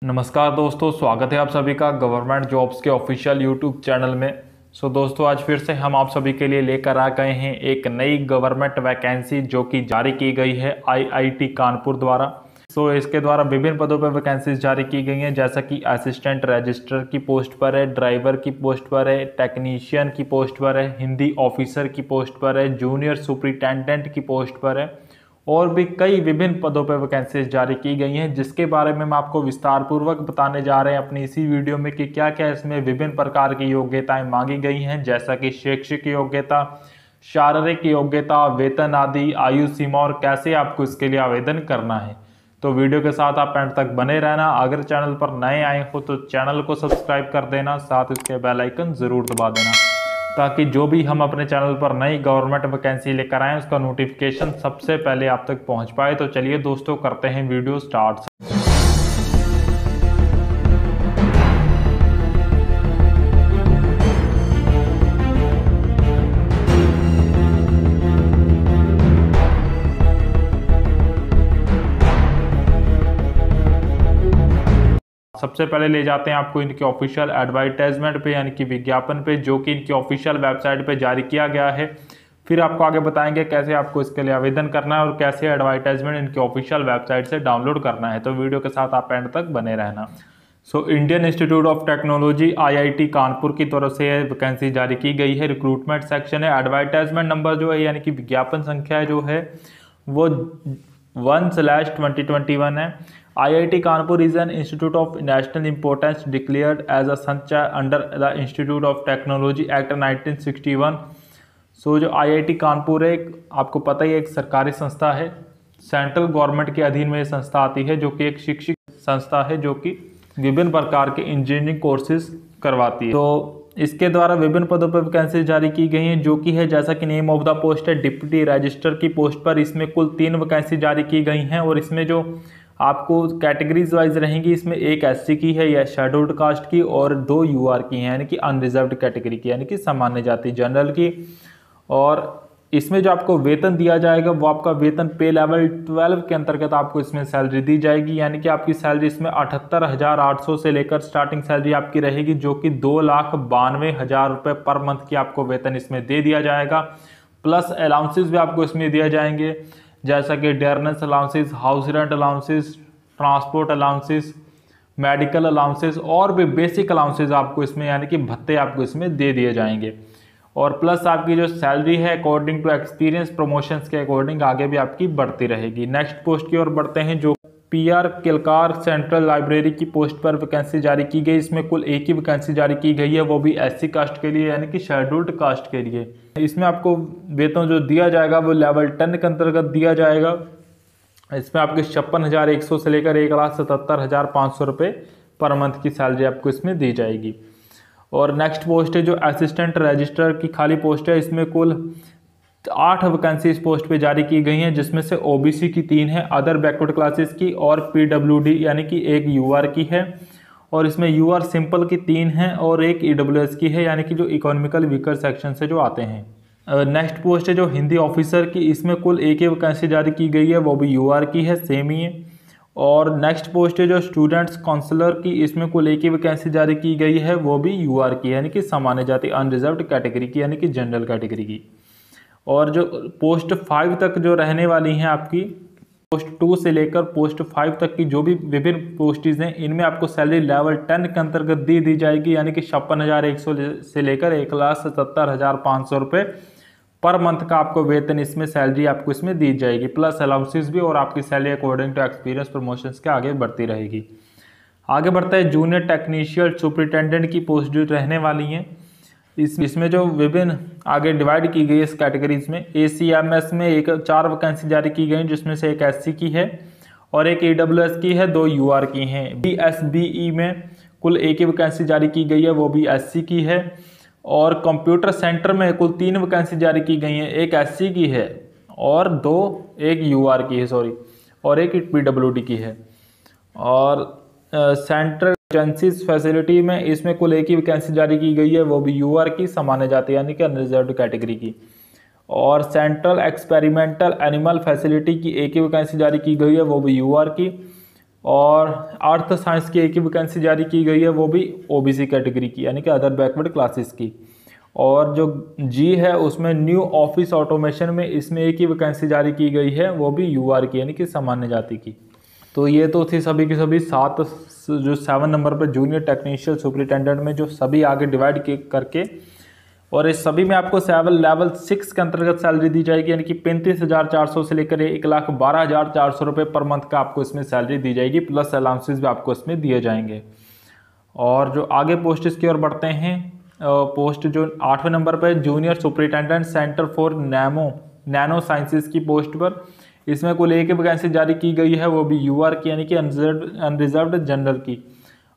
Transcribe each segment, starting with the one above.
नमस्कार दोस्तों, स्वागत है आप सभी का गवर्नमेंट जॉब्स के ऑफिशियल यूट्यूब चैनल में। दोस्तों आज फिर से हम आप सभी के लिए लेकर आ गए हैं एक नई गवर्नमेंट वैकेंसी जो कि जारी की गई है आईआईटी कानपुर द्वारा। इसके द्वारा विभिन्न पदों पर वैकेंसीज जारी की गई हैं, जैसा कि असिस्टेंट रजिस्ट्रार की पोस्ट पर है, ड्राइवर की पोस्ट पर है, टेक्नीशियन की पोस्ट पर है, हिंदी ऑफिसर की पोस्ट पर है, जूनियर सुपरिटेंडेंट की पोस्ट पर है और भी कई विभिन्न पदों पर वैकेंसीज जारी की गई हैं, जिसके बारे में हम आपको विस्तार पूर्वक बताने जा रहे हैं अपनी इसी वीडियो में कि क्या क्या इसमें विभिन्न प्रकार की योग्यताएं मांगी गई हैं, जैसा कि शैक्षिक योग्यता, शारीरिक योग्यता, वेतन आदि, आयु सीमा और कैसे आपको इसके लिए आवेदन करना है। तो वीडियो के साथ आप एंड तक बने रहना। अगर चैनल पर नए आए हो तो चैनल को सब्सक्राइब कर देना, साथ इसके बेल आइकन जरूर दबा देना ताकि जो भी हम अपने चैनल पर नई गवर्नमेंट वैकेंसी लेकर आएँ उसका नोटिफिकेशन सबसे पहले आप तक पहुंच पाए। तो चलिए दोस्तों करते हैं वीडियो स्टार्ट। सबसे पहले ले जाते हैं आपको इनके ऑफिशियल एडवर्टाइजमेंट पे, यानी कि विज्ञापन पे, जो कि इनकी ऑफिशियल वेबसाइट पे जारी किया गया है। फिर आपको आगे बताएंगे कैसे आपको इसके लिए आवेदन करना है और कैसे एडवर्टाइजमेंट इनकी ऑफिशियल वेबसाइट से डाउनलोड करना है। तो वीडियो के साथ आप एंड तक बने रहना। Indian institute of technology IIT Kanpur की तरफ से वैकेंसी जारी की गई है। रिक्रूटमेंट सेक्शन है। एडवर्टाइजमेंट नंबर जो है यानी कि विज्ञापन संख्या जो है वो 1/2021 है। IIT Kanpur is an institute of national importance declared as a संचय under the Institute of Technology Act 1961। जो IIT कानपुर है, आपको पता ही एक सरकारी संस्था है, सेंट्रल गवर्नमेंट के अधीन में ये संस्था आती है, जो कि एक शिक्षित संस्था है जो कि विभिन्न प्रकार के इंजीनियरिंग कोर्सेज करवाती है। तो इसके द्वारा विभिन्न पदों पर वैकेंसी जारी की गई हैं, जो कि है जैसा कि नेम ऑफ द पोस्ट है डिप्टी रजिस्ट्रार की पोस्ट पर। इसमें कुल 3 वैकेंसी जारी की गई हैं और इसमें जो आपको कैटेगरीज वाइज रहेंगी, इसमें एक SC की है या शेड्यूल्ड कास्ट की और 2 UR की हैं, यानी कि अनरिजर्व्ड कैटेगरी की, यानी कि सामान्य जाति जनरल की। और इसमें जो आपको वेतन दिया जाएगा वो आपका वेतन पे लेवल 12 के अंतर्गत आपको इसमें सैलरी दी जाएगी, यानी कि आपकी सैलरी इसमें 78,800 से लेकर स्टार्टिंग सैलरी आपकी रहेगी, जो कि 2,92,000 रुपये पर मंथ की आपको वेतन इसमें दे दिया जाएगा। प्लस अलाउंसेस भी आपको इसमें दिए जाएंगे, जैसा कि dearness allowances, house rent allowances, transport allowances, medical allowances और भी बेसिक अलाउंसेस आपको इसमें, यानी कि भत्ते आपको इसमें दे दिए जाएंगे। और प्लस आपकी जो सैलरी है अकॉर्डिंग टू एक्सपीरियंस प्रमोशंस के अकॉर्डिंग आगे भी आपकी बढ़ती रहेगी। नेक्स्ट पोस्ट की ओर बढ़ते हैं, जो PR किलकार सेंट्रल लाइब्रेरी की पोस्ट पर वैकेंसी जारी की गई। इसमें कुल एक ही वैकेंसी जारी की गई है, वो भी SC कास्ट के लिए, यानी कि शेड्यूल्ड कास्ट के लिए। इसमें आपको वेतन जो दिया जाएगा वो लेवल 10 के अंतर्गत दिया जाएगा। इसमें आपके 56,100 से लेकर 1,77,500 रुपये पर मंथ की सैलरी आपको इसमें दी जाएगी। और नेक्स्ट पोस्ट है जो असिस्टेंट रजिस्ट्रार की खाली पोस्ट है। इसमें कुल 8 वैकेंसी इस पोस्ट पे जारी की गई हैं, जिसमें से OBC की 3 है, अदर बैकवर्ड क्लासेस की और PWD यानी कि एक UR की है। और इसमें UR सिंपल की 3 हैं और एक EWS की है, यानी कि जो इकोनॉमिकल वीकर सेक्शन से जो आते हैं। नेक्स्ट पोस्ट है जो हिंदी ऑफिसर की। इसमें कुल एक ही वैकेंसी जारी की गई है, वो भी UR की है, सेम ही है। और नेक्स्ट पोस्ट है जो स्टूडेंट्स काउंसलर की। इसमें कुल एक ही वैकेंसी जारी की गई है, वो भी UR की, यानी कि सामान्य जाति अनरिजर्व्ड कैटेगरी की, यानी कि जनरल कैटेगरी की। और जो पोस्ट 5 तक जो रहने वाली हैं आपकी, पोस्ट 2 से लेकर पोस्ट 5 तक की जो भी विभिन्न पोस्टेज हैं, इनमें आपको सैलरी लेवल 10 के अंतर्गत दी जाएगी, यानी कि 56,100 से लेकर 1,77,500 रुपये पर मंथ का आपको वेतन इसमें सैलरी आपको इसमें दी जाएगी, प्लस अलाउंसेस भी। और आपकी salary according to experience promotions के आगे बढ़ती रहेगी। आगे बढ़ता है जूनियर टेक्नीशियन सुपरिटेंडेंट की पोस्ट जो रहने वाली हैं। इसमें जो विभिन्न आगे डिवाइड की गई है इस कैटेगरीज में। ACMS में 4 वैकेंसी जारी की गई, जिसमें से एक SC की है और एक EWS की है, 2 UR की हैं। BSBE में कुल एक ही वैकेंसी जारी की गई है, वो भी SC की है। और कंप्यूटर सेंटर में कुल 3 वैकेंसी जारी की गई हैं, एक SC की है और एक UR की है, सॉरी, और एक PWD की है। और सेंट्रल एजेंसीज फैसिलिटी में इसमें कुल एक ही वैकेंसी जारी की गई है, वो भी UR की, सामान्य जाति यानी कि अनरिजर्व्ड कैटेगरी की। और सेंट्रल एक्सपेरिमेंटल एनिमल फैसिलिटी की एक ही वैकेंसी जारी की गई है, वो भी UR की। और अर्थ साइंस की एक ही वैकेंसी जारी की गई है, वो भी ओबीसी कैटेगरी की यानी कि अदर बैकवर्ड क्लासेस की। और जो जी है उसमें न्यू ऑफिस ऑटोमेशन में इसमें एक ही वैकेंसी जारी की गई है, वो भी यूआर की यानी कि सामान्य जाति की। तो ये तो थी सभी की सभी 7 नंबर पर जूनियर टेक्नीशियल सुपरिटेंडेंट में जो सभी आगे डिवाइड करके, और इस सभी में आपको लेवल 6 के अंतर्गत सैलरी दी जाएगी यानी कि 35,400 से लेकर 1,12,400 रुपये पर मंथ का आपको इसमें सैलरी दी जाएगी, प्लस अलाउंसेस भी आपको इसमें दिए जाएंगे। और जो आगे पोस्ट की ओर बढ़ते हैं, पोस्ट जो 8वें नंबर पर junior superintendent centre for nano sciences की पोस्ट पर, इसमें कुल एक ही वैकेंसी जारी की गई है, वो भी यूआर की यानी कि अनरिजर्व्ड जनरल की।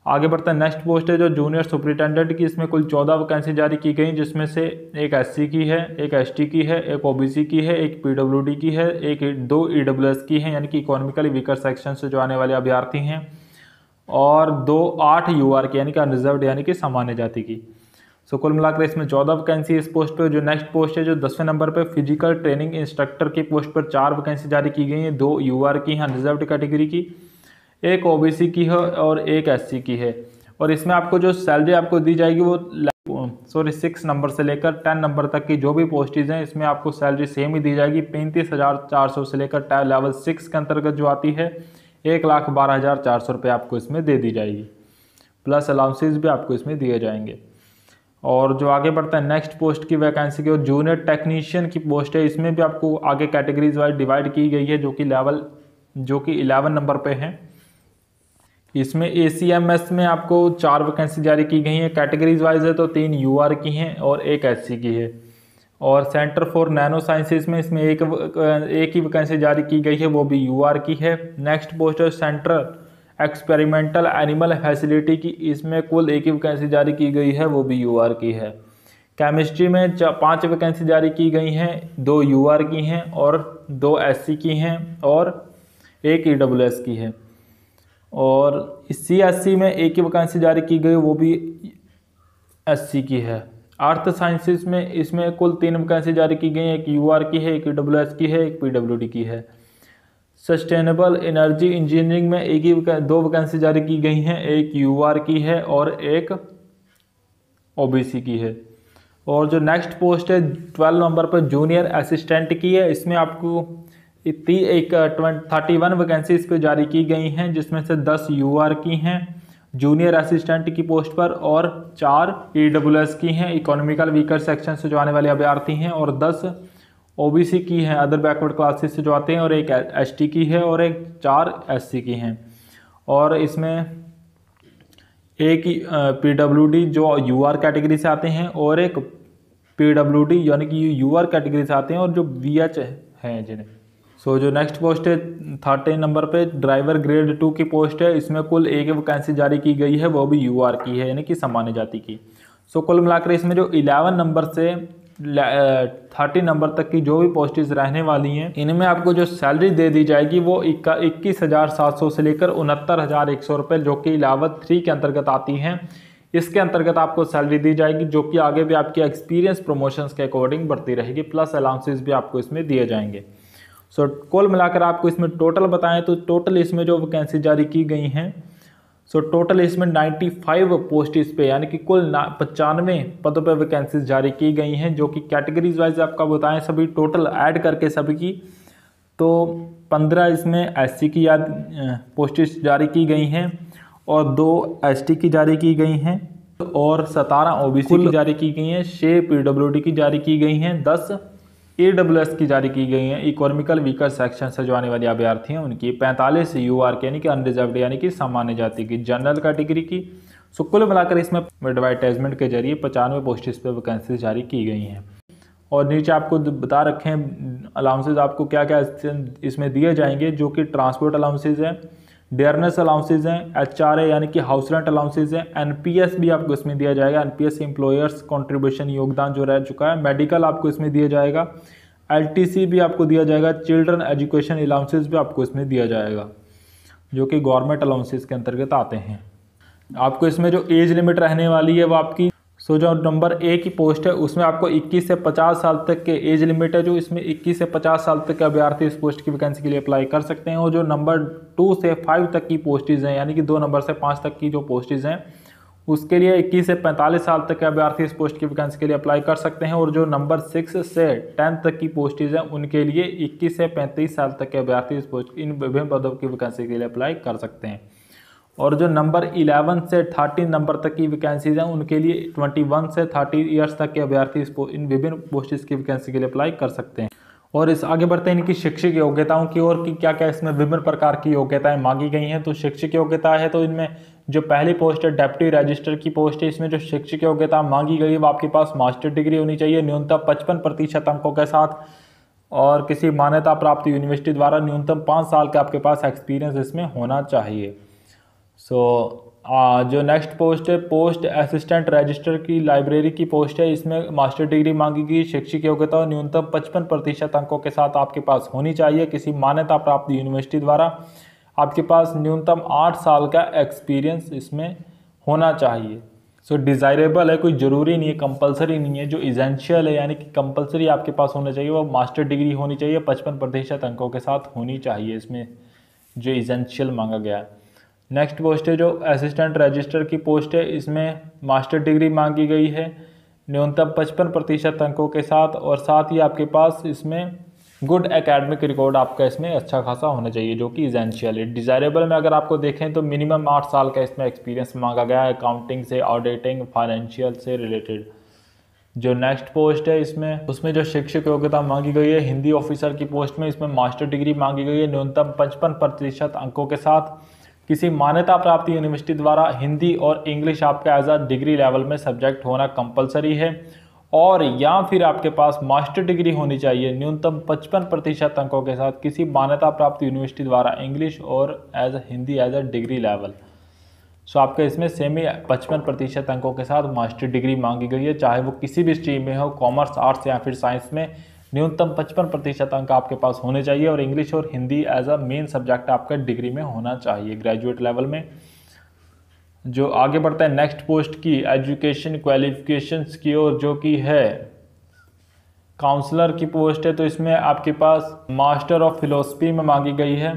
आगे बढ़ते हैं, नेक्स्ट पोस्ट है जो जूनियर सुपरिटेंडेंट की, इसमें कुल 14 वैकेंसी जारी की गई, जिसमें से एक एससी की है, एक एसटी की है, एक ओबीसी की है, एक पीडब्ल्यूडी की है, दो ईडब्ल्यूएस की है यानी कि इकोनॉमिकली वीकर सेक्शन से जो आने वाले अभ्यर्थी हैं, और 8 यूआर की यानी कि अनरिजर्व्ड यानी कि सामान्य जाति की। सो कुल मिलाकर इसमें 14 वैकेंसी इस पोस्ट पे। जो नेक्स्ट पोस्ट है जो 10वें नंबर पे फिजिकल ट्रेनिंग इंस्ट्रक्टर की पोस्ट पर 4 वैकेंसी जारी की गई हैं, 2 यूआर की हैं अनरिजर्व्ड कैटेगरी की, एक ओबीसी की है और एक एससी की है। और इसमें आपको जो सैलरी आपको दी जाएगी वो 6 नंबर से लेकर 10 नंबर तक की जो भी पोस्टेज हैं इसमें आपको सैलरी सेम ही दी जाएगी। 35,400 से लेकर लेवल 6 के अंतर्गत जो आती है 1,12,400 रुपये आपको इसमें दे दी जाएगी, प्लस अलाउंसेज भी आपको इसमें दिए जाएंगे। और जो आगे बढ़ता है नेक्स्ट पोस्ट की वैकेंसी की, और जूनियर टेक्नीशियन की पोस्ट है, इसमें भी आपको आगे कैटेगरीज वाइज डिवाइड की गई है, जो कि 11 नंबर पे है। इसमें एसीएमएस में आपको 4 वैकेंसी जारी की गई हैं, कैटेगरीज वाइज है तो 3 यूआर की हैं और एक एससी की है। और सेंटर फॉर नैनो साइंसेज में इसमें एक ही वैकेंसी जारी की गई है, वो भी यूआर की है। नेक्स्ट पोस्ट है सेंट्रल एक्सपेरिमेंटल एनिमल फैसिलिटी की, इसमें कुल एक ही वैकेंसी जारी की गई है, वो भी यूआर की है। केमिस्ट्री में 5 वैकेंसी जारी की गई हैं, 2 यूआर की हैं और 2 एससी की हैं और एक ईडब्ल्यूएस की है। और सीएससी में एक ही वैकेंसी जारी की गई, वो भी एससी की है। अर्थ साइंसेस में इसमें कुल 3 वैकेंसी जारी की गई, एक यूआर की है, एक ईडब्ल्यूएस की है, एक पीडब्ल्यूडी की है। सस्टेनेबल एनर्जी इंजीनियरिंग में 2 वैकेंसी जारी की गई हैं, एक यूआर की है और एक ओबीसी की है। और जो नेक्स्ट पोस्ट है 12 नंबर पर जूनियर असिस्टेंट की है, इसमें आपको 31 वैकेंसी इस पर जारी की गई हैं, जिसमें से 10 यूआर की हैं जूनियर असिस्टेंट की पोस्ट पर और 4 ईडब्ल्यूएस की हैं इकोनॉमिकल वीकर सेक्शन से जो आने वाले अभ्यर्थी हैं, और 10 ओबीसी की हैं अदर बैकवर्ड क्लासेस से जो आते हैं, और एक एसटी की है और एक 4 एससी की हैं। और इसमें एक पीडब्ल्यूडी जो यूआर कैटेगरी से आते हैं और एक पीडब्ल्यूडी यानी कि यूआर कैटेगरी से आते हैं और जो वीएच हैं जिन्हें। सो जो नेक्स्ट पोस्ट है 13 नंबर पे ड्राइवर ग्रेड 2 की पोस्ट है, इसमें कुल एक वैकेंसी जारी की गई है, वो भी यूआर की है यानी कि सामान्य जाति की। सो कुल मिलाकर इसमें जो 11 नंबर से 30 नंबर तक की जो भी पोस्टेज रहने वाली हैं, इनमें आपको जो सैलरी दे दी जाएगी वो 21,700 से लेकर 69,100 रुपये, जो कि लेवल 3 के अंतर्गत आती हैं। इसके अंतर्गत आपको सैलरी दी जाएगी, जो कि आगे भी आपकी एक्सपीरियंस प्रमोशंस के अकॉर्डिंग बढ़ती रहेगी, प्लस अलाउंसेस भी आपको इसमें दिए जाएंगे। सो कुल मिलाकर आपको इसमें टोटल बताएं तो टोटल इसमें जो वैकेंसी जारी की गई हैं, सो टोटल इसमें 95 पोस्ट इस पे यानी कि कुल 95 पदों पर वैकेंसीज जारी की गई हैं, जो कि कैटेगरीज वाइज आपका बताएं सभी टोटल ऐड करके सभी की, तो 15 इसमें एससी की पोस्टेज जारी की गई हैं और 2 एसटी की जारी की गई हैं और 17 ओबीसी की जारी की गई हैं, 6 पीडब्ल्यूडी की जारी की गई हैं, 10 ईडब्ल्यूएस की जारी की गई हैं इकोनॉमिकल वीकर सेक्शन से जो आने वाले अभ्यर्थी हैं उनकी, 45 यूआर के यानी कि अनरिजर्व्ड यानी कि सामान्य जाति की जनरल कैटेगरी की। सो कुल मिलाकर इसमें एडवर्टाइजमेंट के जरिए 95 पोस्टेज पर वैकेंसी जारी की गई हैं। और नीचे आपको बता रखे हैं अलाउंसेज आपको क्या क्या इसमें दिए जाएंगे, जो कि ट्रांसपोर्ट अलाउंसेज हैं, डेयरनेस अलाउंसेज हैं, एचआरए यानी कि हाउस रेंट अलाउंसेज हैं, एनपीएस भी आपको इसमें दिया जाएगा, एनपीएस एम्प्लॉयर्स कंट्रीब्यूशन योगदान जो रह चुका है, मेडिकल आपको इसमें दिया जाएगा, एलटीसी भी आपको दिया जाएगा, चिल्ड्रन एजुकेशन अलाउंसेज भी आपको इसमें दिया जाएगा, जो कि गवर्नमेंट अलाउंसेज के अंतर्गत आते हैं। आपको इसमें जो एज लिमिट रहने वाली है वो आपकी सो जो नंबर ए की पोस्ट है उसमें आपको 21 से 50 साल तक के एज लिमिट है, जो इसमें 21 से 50 साल तक के अभ्यर्थी इस पोस्ट की वैकेंसी के लिए अप्लाई कर सकते हैं। और जो नंबर 2 से 5 तक की पोस्टेज हैं, यानी कि 2 नंबर से 5 तक की जो पोस्टेज हैं, उसके लिए 21 से 45 साल तक के अभ्यर्थी इस पोस्ट की वैकेंसी के लिए अप्लाई कर सकते हैं। और जो नंबर 6 से 10 तक की पोस्टेज हैं, उनके लिए 21 से 35 साल तक के अभ्यर्थी इस पोस्ट इन विभिन्न पदों की वैकेंसी के लिए अप्लाई कर सकते हैं। और जो नंबर 11 से 13 नंबर तक की वैकेंसीज हैं, उनके लिए 21 से 30 ईयर्स तक के अभ्यर्थी इन विभिन्न पोस्ट्स की वैकेंसी के लिए अप्लाई कर सकते हैं। और इस आगे बढ़ते हैं इनकी शैक्षिक योग्यताओं की ओर कि क्या क्या इसमें विभिन्न प्रकार की योग्यताएं मांगी गई हैं। तो शैक्षिक योग्यता है, तो इनमें जो पहली पोस्ट है डेप्यूटी रजिस्टर की पोस्ट है, इसमें जो शैक्षिक योग्यता मांगी गई है वो आपके पास मास्टर डिग्री होनी चाहिए न्यूनतम 55% अंकों के साथ, और किसी मान्यता प्राप्त यूनिवर्सिटी द्वारा न्यूनतम 5 साल का आपके पास एक्सपीरियंस इसमें होना चाहिए। जो नेक्स्ट पोस्ट है पोस्ट असिस्टेंट रजिस्टर की लाइब्रेरी की पोस्ट है, इसमें मास्टर डिग्री मांगी गई। शैक्षिक योग्यता और न्यूनतम 55% अंकों के साथ आपके पास होनी चाहिए। किसी मान्यता प्राप्त यूनिवर्सिटी द्वारा आपके पास न्यूनतम 8 साल का एक्सपीरियंस इसमें होना चाहिए। डिज़ायरेबल है, कोई ज़रूरी नहीं है, कंपलसरी नहीं है। जो इसेंशियल है यानी कि कंपलसरी आपके पास होना चाहिए वो मास्टर डिग्री होनी चाहिए, 55% अंकों के साथ होनी चाहिए इसमें जो इसेंशियल मांगा गया है। नेक्स्ट पोस्ट है जो असिस्टेंट रजिस्टर की पोस्ट है, इसमें मास्टर डिग्री मांगी गई है न्यूनतम 55% अंकों के साथ, और साथ ही आपके पास इसमें गुड एकेडमिक रिकॉर्ड आपका इसमें अच्छा खासा होना चाहिए, जो कि इसेंशियल है। डिज़ायरेबल में अगर आपको देखें तो मिनिमम 8 साल का इसमें एक्सपीरियंस मांगा गया है अकाउंटिंग से, ऑडिटिंग, फाइनेंशियल से रिलेटेड। जो नेक्स्ट पोस्ट है उसमें जो शिक्षक योग्यता मांगी गई है हिंदी ऑफिसर की पोस्ट में, इसमें मास्टर डिग्री मांगी गई है न्यूनतम 55% अंकों के साथ। किसी मान्यता प्राप्त यूनिवर्सिटी द्वारा हिंदी और इंग्लिश आपका एज अ डिग्री लेवल में सब्जेक्ट होना कंपलसरी है, और या फिर आपके पास मास्टर डिग्री होनी चाहिए न्यूनतम 55% अंकों के साथ किसी मान्यता प्राप्त यूनिवर्सिटी द्वारा इंग्लिश और Hindi as a degree level. आपके इसमें सेम ही 55% अंकों के साथ मास्टर डिग्री मांगी गई है, चाहे वो किसी भी स्ट्रीम में हो, कॉमर्स, आर्ट्स या फिर साइंस में। न्यूनतम 55% अंक आपके पास होने चाहिए, और इंग्लिश और Hindi as a main subject आपका डिग्री में होना चाहिए ग्रेजुएट लेवल में। जो आगे बढ़ता है नेक्स्ट पोस्ट की एजुकेशन क्वालिफिकेशंस की ओर, जो कि है काउंसलर की पोस्ट है, तो इसमें आपके पास मास्टर ऑफ फिलोसफी में मांगी गई है,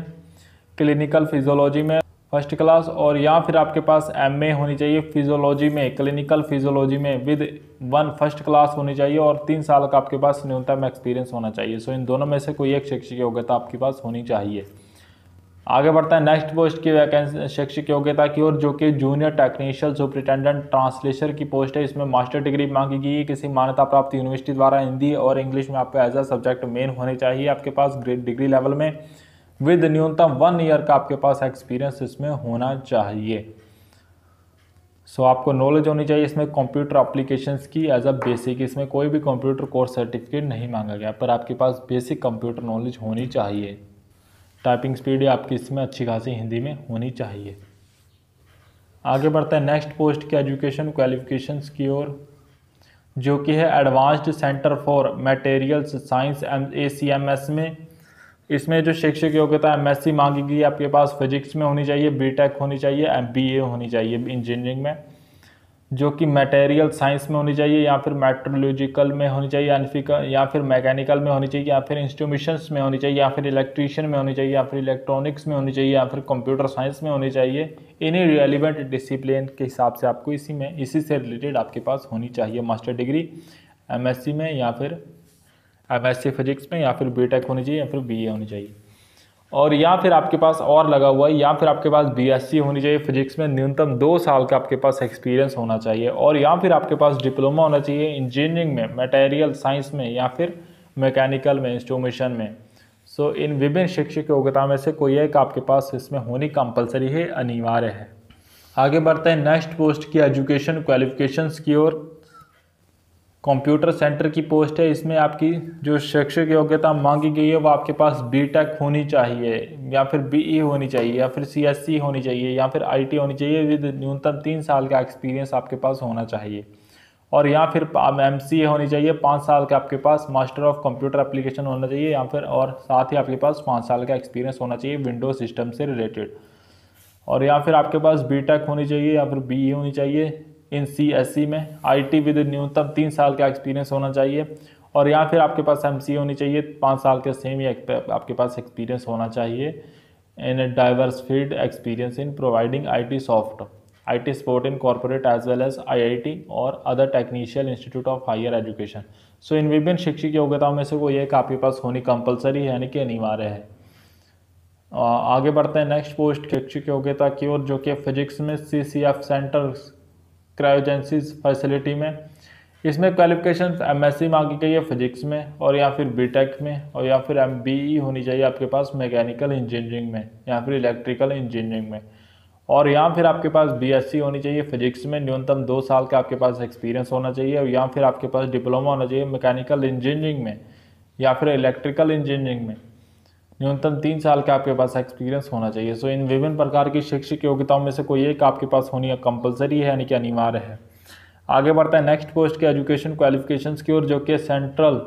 क्लिनिकल फिजियोलॉजी में फर्स्ट क्लास, और या फिर आपके पास एमए होनी चाहिए फिजियोलॉजी में, क्लिनिकल फिजियोलॉजी में विद 1 फर्स्ट क्लास होनी चाहिए, और 3 साल का आपके पास न्यूनतम एक्सपीरियंस होना चाहिए। इन दोनों में से कोई एक शैक्षिक योग्यता आपके पास होनी चाहिए। आगे बढ़ता है नेक्स्ट पोस्ट की वैकेंसी शैक्षिक योग्यता की ओर, जो कि जूनियर टेक्नीशियल सुपरिटेंडेंट ट्रांसलेटर की पोस्ट है। इसमें मास्टर डिग्री मांगी गई है, किसी मान्यता प्राप्त यूनिवर्सिटी द्वारा हिंदी और इंग्लिश में आपका एज अ सब्जेक्ट मेन होने चाहिए आपके पास डिग्री लेवल में, विद न्यूनतम 1 ईयर का आपके पास एक्सपीरियंस इसमें होना चाहिए। आपको नॉलेज होनी चाहिए इसमें कंप्यूटर एप्लीकेशंस की एज अ बेसिक। इसमें कोई भी कंप्यूटर कोर्स सर्टिफिकेट नहीं मांगा गया, पर आपके पास बेसिक कंप्यूटर नॉलेज होनी चाहिए। टाइपिंग स्पीड आपकी इसमें अच्छी खासी हिंदी में होनी चाहिए। आगे बढ़ता है नेक्स्ट पोस्ट की एजुकेशन क्वालिफिकेशंस की ओर, जो कि है advanced centre for materials science ACMS में। इसमें जो शैक्षिक योग्यता MSc मांगी गई आपके पास फिजिक्स में होनी चाहिए, BTech होनी चाहिए, MBA होनी चाहिए इंजीनियरिंग में, जो कि मटेरियल साइंस में होनी चाहिए, या फिर मेट्रोलॉजिकल में होनी चाहिए, या फिर मैकेनिकल में होनी चाहिए, या फिर इंस्ट्रूमेंट्स में होनी चाहिए, या फिर इलेक्ट्रीशियन में होनी चाहिए, या फिर इलेक्ट्रॉनिक्स में होनी चाहिए, या फिर कंप्यूटर साइंस में होनी चाहिए। इन्हीं रेलिवेंट डिसिप्लिन के हिसाब से आपको इसी से रिलेटेड आपके पास होनी चाहिए मास्टर डिग्री MSc में, या फिर MSc फिजिक्स में, या फिर BTech होनी चाहिए, या फिर BA होनी चाहिए। और या फिर आपके पास और लगा हुआ है, या फिर आपके पास BSc होनी चाहिए फिजिक्स में, न्यूनतम 2 साल का आपके पास एक्सपीरियंस होना चाहिए, और या फिर आपके पास डिप्लोमा होना चाहिए इंजीनियरिंग में, मटेरियल साइंस में, या फिर मैकेनिकल में, इंस्ट्रूमेंटेशन में। इन विभिन्न शैक्षिक योग्यता में से कोई एक आपके पास इसमें होनी कंपलसरी है, अनिवार्य है। आगे बढ़ते हैं नेक्स्ट पोस्ट की एजुकेशन क्वालिफिकेशंस की ओर। कंप्यूटर सेंटर की पोस्ट है, इसमें आपकी जो शैक्षिक योग्यता मांगी गई है वो आपके पास BTech होनी चाहिए, या फिर BE होनी चाहिए, या फिर CSC होनी चाहिए, या फिर IT होनी चाहिए, विद न्यूनतम 3 साल का एक्सपीरियंस आपके पास होना चाहिए, और या फिर MCA होनी चाहिए, 5 साल का आपके पास मास्टर ऑफ कंप्यूटर एप्लीकेशन होना चाहिए, या फिर और साथ ही आपके पास 5 साल का एक्सपीरियंस होना चाहिए विंडोज सिस्टम से रिलेटेड, और या फिर आपके पास BTech होनी चाहिए, या फिर BE होनी चाहिए, इन CSE में, IT विद न्यूनतम 3 साल का एक्सपीरियंस होना चाहिए, और या फिर आपके पास MCA होनी चाहिए 5 साल के सेम ही आपके पास एक्सपीरियंस होना चाहिए in diverse field experience in providing IT support in corporate as well as IIT और other technical institute of higher education. So in विभिन्न शैक्षिक योग्यताओं में से कोई एक आपके पास होनी कंपलसरी है, यानी कि अनिवार्य है। आगे बढ़ते हैं नेक्स्ट पोस्ट शैक्षिक योग्यता की ओर, जो कि फिजिक्स में CCF सेंटर क्रायोजेंसिस फैसिलिटी में। इसमें क्वालिफिकेशन MSc मांगी गई है फिजिक्स में, और या फिर BTech में, और या फिर BE होनी चाहिए आपके पास मैकेनिकल इंजीनियरिंग में या फिर इलेक्ट्रिकल इंजीनियरिंग में, और या फिर आपके पास BSc होनी चाहिए फिजिक्स में, न्यूनतम 2 साल का आपके पास एक्सपीरियंस होना चाहिए, और या फिर आपके पास डिप्लोमा होना चाहिए मैकेनिकल इंजीनियरिंग में या फिर इलेक्ट्रिकल इंजीनियरिंग में, न्यूनतम 3 साल का आपके पास एक्सपीरियंस होना चाहिए। सो इन विभिन्न प्रकार की शैक्षिक योग्यताओं में से कोई एक आपके पास होनी कंपलसरी है, यानी कि अनिवार्य है। आगे बढ़ता है नेक्स्ट पोस्ट के एजुकेशन क्वालिफिकेशंस की ओर, जो कि सेंट्रल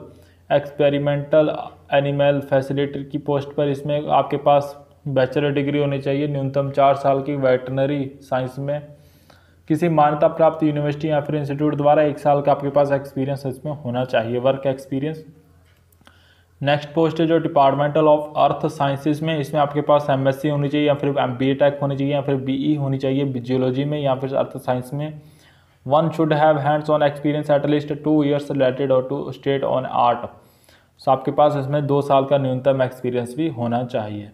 एक्सपेरिमेंटल एनिमल फैसिलिटी की पोस्ट पर। इसमें आपके पास बैचलर डिग्री होनी चाहिए, न्यूनतम 4 साल की वेटरनरी साइंस में, किसी मान्यता प्राप्त यूनिवर्सिटी या फिर इंस्टीट्यूट द्वारा 1 साल का आपके पास एक्सपीरियंस इसमें होना चाहिए, वर्क एक्सपीरियंस। नेक्स्ट पोस्ट है जो डिपार्टमेंटल ऑफ अर्थ साइंसेज में। इसमें आपके पास MSc होनी चाहिए या फिर BTech होनी चाहिए या फिर BE होनी चाहिए जियोलॉजी में या फिर अर्थ साइंस में। One should have hands on experience at least 2 years related और टू स्टेट ऑन आर्ट। सो आपके पास इसमें 2 साल का न्यूनतम एक्सपीरियंस भी होना चाहिए।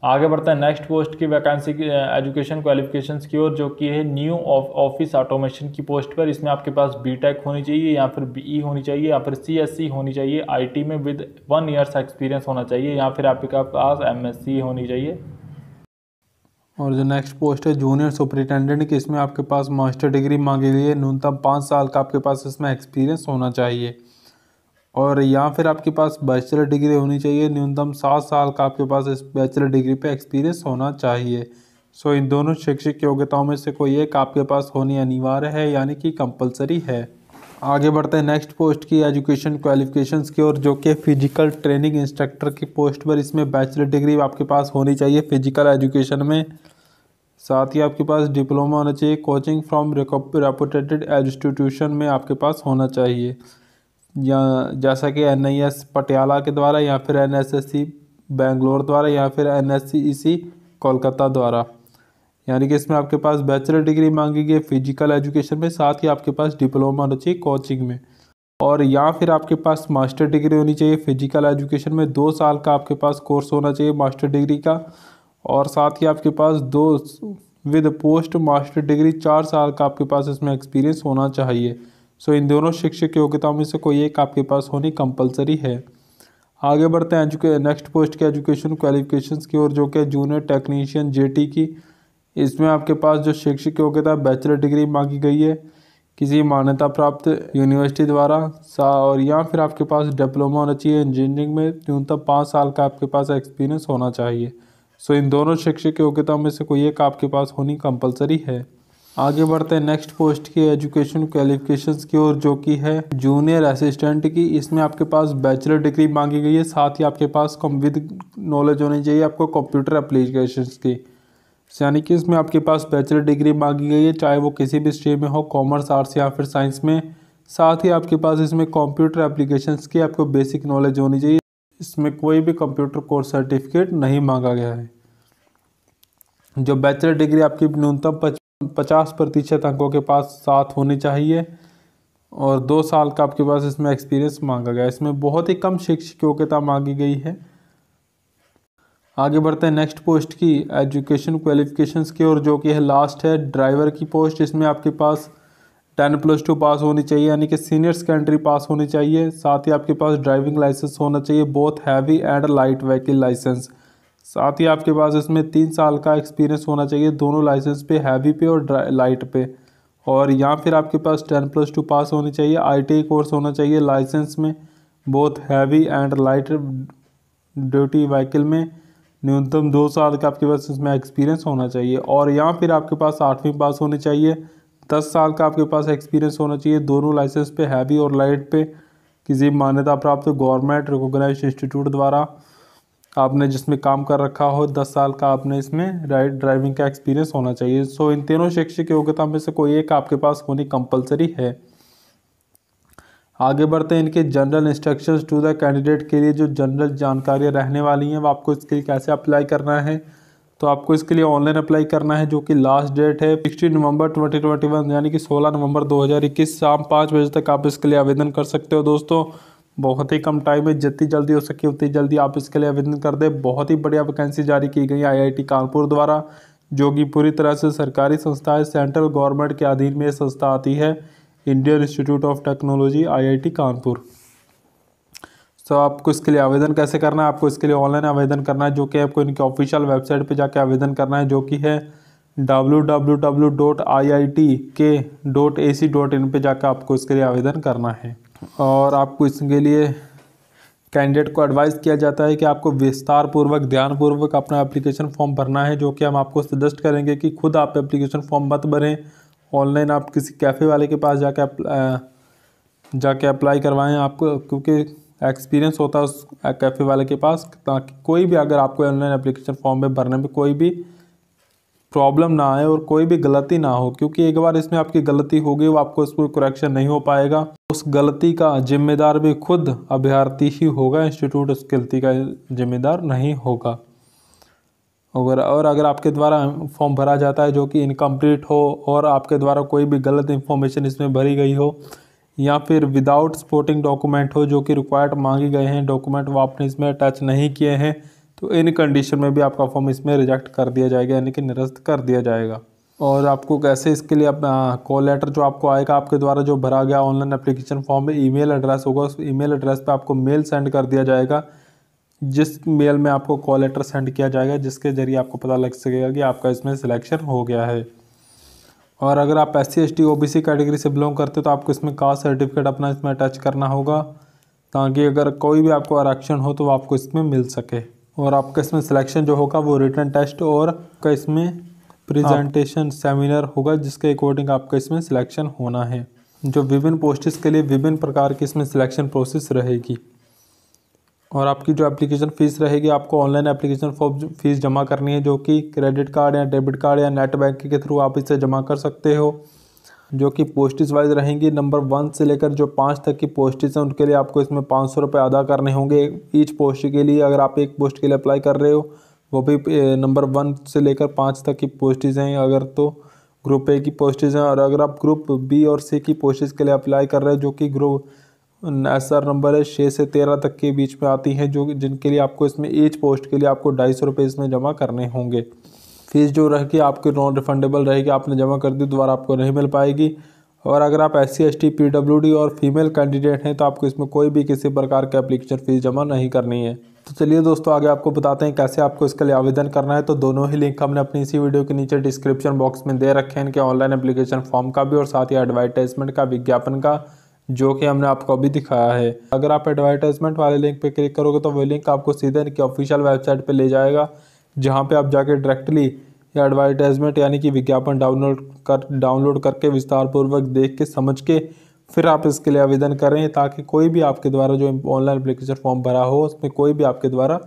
आगे बढ़ता है नेक्स्ट पोस्ट की वैकेंसी की एजुकेशन क्वालिफिकेशंस की ओर, जो कि है न्यू ऑफिस ऑटोमेशन की पोस्ट पर। इसमें आपके पास BTech होनी चाहिए या फिर BE होनी चाहिए या फिर CSE होनी चाहिए, IT में विद 1 years एक्सपीरियंस होना चाहिए, या फिर आपके पास MSc होनी चाहिए। और जो नेक्स्ट पोस्ट है जूनियर सुपरिटेंडेंट की, इसमें आपके पास मास्टर डिग्री मांगी गई है, न्यूनतम 5 साल का आपके पास इसमें एक्सपीरियंस होना चाहिए, और या फिर आपके पास बैचलर डिग्री होनी चाहिए, न्यूनतम 7 साल का आपके पास इस बैचलर डिग्री पे एक्सपीरियंस होना चाहिए। सो इन दोनों शैक्षिक योग्यताओं में से कोई एक आपके पास होनी अनिवार्य है, यानी कि कंपलसरी है। आगे बढ़ते हैं नेक्स्ट पोस्ट की एजुकेशन क्वालिफिकेशंस की ओर, जो कि फिजिकल ट्रेनिंग इंस्ट्रक्टर की पोस्ट पर। इसमें बैचलर डिग्री आपके पास होनी चाहिए फिजिकल एजुकेशन में, साथ ही आपके पास डिप्लोमा होना चाहिए कोचिंग फ्रॉम रेपुटेटेड इंस्टीट्यूशन में आपके पास होना चाहिए, या जैसा कि NIS पटियाला के द्वारा या फिर NSSC बेंगलोर द्वारा या फिर NSCEC कोलकाता द्वारा। यानी कि इसमें आपके पास बैचलर डिग्री मांगी गई फिजिकल एजुकेशन में, साथ ही आपके पास डिप्लोमा होना चाहिए कोचिंग में, और या फिर आपके पास मास्टर डिग्री होनी चाहिए फिजिकल एजुकेशन में। 2 साल का आपके पास कोर्स होना चाहिए मास्टर डिग्री का, और साथ ही आपके पास 2 विद पोस्ट मास्टर डिग्री 4 साल का आपके पास इसमें एक्सपीरियंस होना चाहिए। सो इन दोनों शिक्षक योग्यताओं में से कोई एक आपके पास होनी कंपलसरी है। आगे बढ़ते हैं नेक्स्ट पोस्ट के एजुकेशन क्वालिफिकेशंस की ओर, जो कि जूनियर टेक्नीशियन JT की। इसमें आपके पास जो शैक्षिक योग्यता बैचलर डिग्री मांगी गई है किसी मान्यता प्राप्त यूनिवर्सिटी द्वारा, और या फिर आपके पास डिप्लोमा होना चाहिए इंजीनियरिंग में, न्यूनतम 5 साल का आपके पास एक्सपीरियंस होना चाहिए। सो इन दोनों शैक्षिक योग्यताओं में से कोई एक आपके पास होनी कंपलसरी है। आगे बढ़ते हैं नेक्स्ट पोस्ट की एजुकेशन क्वालिफिकेशंस की ओर, जो कि है जूनियर असिस्टेंट की। इसमें आपके पास बैचलर डिग्री मांगी गई है, साथ ही आपके पास विद नॉलेज होनी चाहिए आपको कंप्यूटर एप्लीकेशंस की, यानी कि इसमें आपके पास बैचलर डिग्री मांगी गई है, चाहे वो किसी भी स्ट्रीम में हो, कॉमर्स, आर्ट्स या फिर साइंस में। साथ ही आपके पास इसमें कंप्यूटर एप्लीकेशंस की आपको बेसिक नॉलेज होनी चाहिए। इसमें कोई भी कंप्यूटर कोर्स सर्टिफिकेट नहीं मांगा गया है। जो बैचलर डिग्री आपकी न्यूनतम 50% अंकों के पास साथ होनी चाहिए, और 2 साल का आपके पास इसमें एक्सपीरियंस मांगा गया है। इसमें बहुत ही कम शैक्षिक योग्यता मांगी गई है। आगे बढ़ते हैं नेक्स्ट पोस्ट की एजुकेशन क्वालिफिकेशंस की ओर, जो कि है लास्ट है ड्राइवर की पोस्ट। इसमें आपके पास 10+2 पास होनी चाहिए, यानी कि सीनियर सेकेंडरी पास होनी चाहिए। साथ ही आपके पास ड्राइविंग लाइसेंस होना चाहिए, both heavy and light vehicle licence. साथ ही आपके पास इसमें 3 साल का एक्सपीरियंस होना चाहिए दोनों लाइसेंस पे, हैवी पे और लाइट पे, और या फिर आपके पास 10+2 पास होनी चाहिए। ITI कोर्स होना चाहिए लाइसेंस में, both heavy and light duty vehicle में, न्यूनतम 2 साल का आपके पास इसमें एक्सपीरियंस होना चाहिए, और या फिर आपके पास 8वीं पास होनी चाहिए। 10 साल का आपके पास एक्सपीरियंस होना चाहिए दोनों लाइसेंस पे, हैवी और लाइट पे, किसी मान्यता प्राप्त गवर्नमेंट रिकॉग्नाइज्ड इंस्टीट्यूट द्वारा। आपने जिसमें काम कर रखा हो, 10 साल का आपने इसमें ड्राइविंग का एक्सपीरियंस होना चाहिए। सो इन तीनों शैक्षिक योग्यता में से कोई एक आपके पास होनी कंपलसरी है। आगे बढ़ते हैं इनके general instructions to the candidate के लिए। जो जनरल जानकारियाँ रहने वाली हैं वो आपको इसके लिए कैसे अप्लाई करना है, तो आपको इसके लिए ऑनलाइन अप्लाई करना है, जो कि लास्ट डेट है 16 नवंबर 2021 यानी कि 16 नवंबर 2021 शाम 5 बजे तक आप इसके लिए आवेदन कर सकते हो। दोस्तों बहुत ही कम टाइम है, जितनी जल्दी हो सके उतनी जल्दी आप इसके लिए आवेदन कर दें। बहुत ही बढ़िया वैकेंसी जारी की गई IIT कानपुर द्वारा, जो कि पूरी तरह से सरकारी संस्था है। सेंट्रल गवर्नमेंट के अधीन में ये संस्था आती है, Indian institute of technology IIT Kanpur. तो आपको इसके लिए आवेदन कैसे करना है, आपको इसके लिए ऑनलाइन आवेदन करना है, जो कि आपको इनकी ऑफिशियल वेबसाइट पे जाके आवेदन करना है, जो कि है www.iitk.ac.in पे जाकर आपको इसके लिए आवेदन करना है। और आपको इसके लिए कैंडिडेट को एडवाइस किया जाता है कि आपको विस्तार पूर्वक ध्यानपूर्वक अपना एप्लीकेशन फॉर्म भरना है, जो कि हम आपको सजेस्ट करेंगे कि खुद आप एप्लीकेशन फॉर्म मत भरें। ऑनलाइन आप किसी कैफ़े वाले के पास जाके अप्लाई करवाएं आपको, क्योंकि एक्सपीरियंस होता है उस कैफ़े वाले के पास, ताकि कोई भी अगर आपको ऑनलाइन एप्लीकेशन फॉर्म में भरने में कोई भी प्रॉब्लम ना आए और कोई भी गलती ना हो, क्योंकि एक बार इसमें आपकी गलती होगी वो आपको उसको करेक्शन नहीं हो पाएगा। उस गलती का जिम्मेदार भी खुद अभ्यर्थी ही होगा, इंस्टीट्यूट उस गलती का जिम्मेदार नहीं होगा। और अगर आपके द्वारा फॉर्म भरा जाता है जो कि इनकम्प्लीट हो और आपके द्वारा कोई भी गलत इन्फॉर्मेशन इसमें भरी गई हो, या फिर विदाउट सपोर्टिंग डॉक्यूमेंट हो जो कि रिक्वायर्ड मांगे गए हैं डॉक्यूमेंट वो आपने इसमें अटैच नहीं किए हैं, तो इन कंडीशन में भी आपका फॉर्म इसमें रिजेक्ट कर दिया जाएगा, यानी कि निरस्त कर दिया जाएगा। और आपको कैसे इसके लिए अपना कॉल लेटर जो आपको आएगा आपके द्वारा जो भरा गया ऑनलाइन एप्लीकेशन फॉर्म में, ईमेल एड्रेस होगा, उस ईमेल एड्रेस पे आपको मेल सेंड कर दिया जाएगा, जिस मेल में आपको कॉल लेटर सेंड किया जाएगा, जिसके जरिए आपको पता लग सकेगा कि आपका इसमें सिलेक्शन हो गया है। और अगर आप SC ST OBC कैटेगरी से बिलोंग करते हो तो आपको इसमें कास्ट सर्टिफिकेट अपना इसमें अटैच करना होगा, ताकि अगर कोई भी आपको आरक्षण हो तो वो आपको इसमें मिल सके। और आपका इसमें सिलेक्शन जो होगा वो रिटन टेस्ट और का इसमें प्रेजेंटेशन सेमिनार होगा, जिसके अकॉर्डिंग आपका इसमें सिलेक्शन होना है। जो विभिन्न पोस्ट्स के लिए विभिन्न प्रकार की इसमें सिलेक्शन प्रोसेस रहेगी। और आपकी जो एप्लीकेशन फ़ीस रहेगी, आपको ऑनलाइन एप्लीकेशन फॉर्म फीस जमा करनी है, जो कि क्रेडिट कार्ड या डेबिट कार्ड या नेट बैंकिंग के थ्रू आप इसे जमा कर सकते हो, जो कि पोस्टेज वाइज रहेंगी। नंबर 1 से लेकर जो 5 तक की पोस्टेज हैं उनके लिए आपको इसमें 500 रुपये अदा करने होंगे ईच पोस्ट के लिए। अगर आप एक पोस्ट के लिए अप्लाई कर रहे हो, वो भी नंबर 1 से लेकर 5 तक की पोस्टेज हैं अगर, तो ग्रुप A की पोस्टेज हैं। और अगर आप ग्रुप B और C की पोस्टेज के लिए अप्लाई कर रहे हो, जो कि ग्रुप SR नंबर है 6 से 13 तक के बीच में आती हैं, जो जिनके लिए आपको इसमें ईच पोस्ट के लिए आपको 250 रुपये इसमें जमा करने होंगे। फीस जो रहेगी आपकी नॉन रिफंडेबल रहेगी, आपने जमा कर दी दोबारा आपको नहीं मिल पाएगी। और अगर आप SC ST PWD और फीमेल कैंडिडेट हैं तो आपको इसमें कोई भी किसी प्रकार का एप्लीकेशन फ़ीस जमा नहीं करनी है। तो चलिए दोस्तों आगे आपको बताते हैं कैसे आपको इसके लिए आवेदन करना है। तो दोनों ही लिंक हमने अपनी इसी वीडियो के नीचे डिस्क्रिप्शन बॉक्स में दे रखे हैं, इनके ऑनलाइन एप्लीकेशन फॉर्म का भी और साथ ही एडवर्टाइजमेंट का, विज्ञापन का, जो कि हमने आपको अभी दिखाया है। अगर आप एडवर्टाइजमेंट वाले लिंक पे क्लिक करोगे तो वो लिंक आपको सीधे इनकी ऑफिशियल वेबसाइट पे ले जाएगा, जहां पे आप जाके डायरेक्टली एडवर्टाइजमेंट यानी कि विज्ञापन डाउनलोड करके विस्तार पूर्वक देख के समझ के फिर आप इसके लिए आवेदन करें, ताकि कोई भी आपके द्वारा जो ऑनलाइन एप्लीकेशन फॉर्म भरा हो उसमें कोई भी आपके द्वारा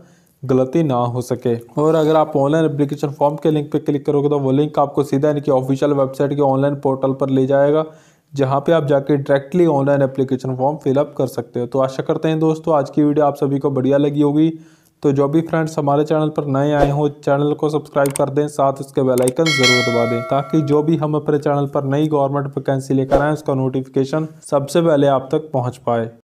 गलती ना हो सके। और अगर आप ऑनलाइन एप्लीकेशन फॉर्म के लिंक पे क्लिक करोगे तो वो लिंक आपको सीधा इनकी ऑफिशियल वेबसाइट के ऑनलाइन पोर्टल पर ले जाएगा, जहां पे आप जाके directly online application form fill up कर सकते हो। तो आशा करते हैं दोस्तों आज की वीडियो आप सभी को बढ़िया लगी होगी। तो जो भी फ्रेंड्स हमारे चैनल पर नए आए हों, चैनल को सब्सक्राइब कर दें, साथ उसके बेल आइकन जरूर दबा दें, ताकि जो भी हम अपने चैनल पर नई गवर्नमेंट वैकेंसी लेकर आएँ उसका नोटिफिकेशन सबसे पहले आप तक पहुँच पाए।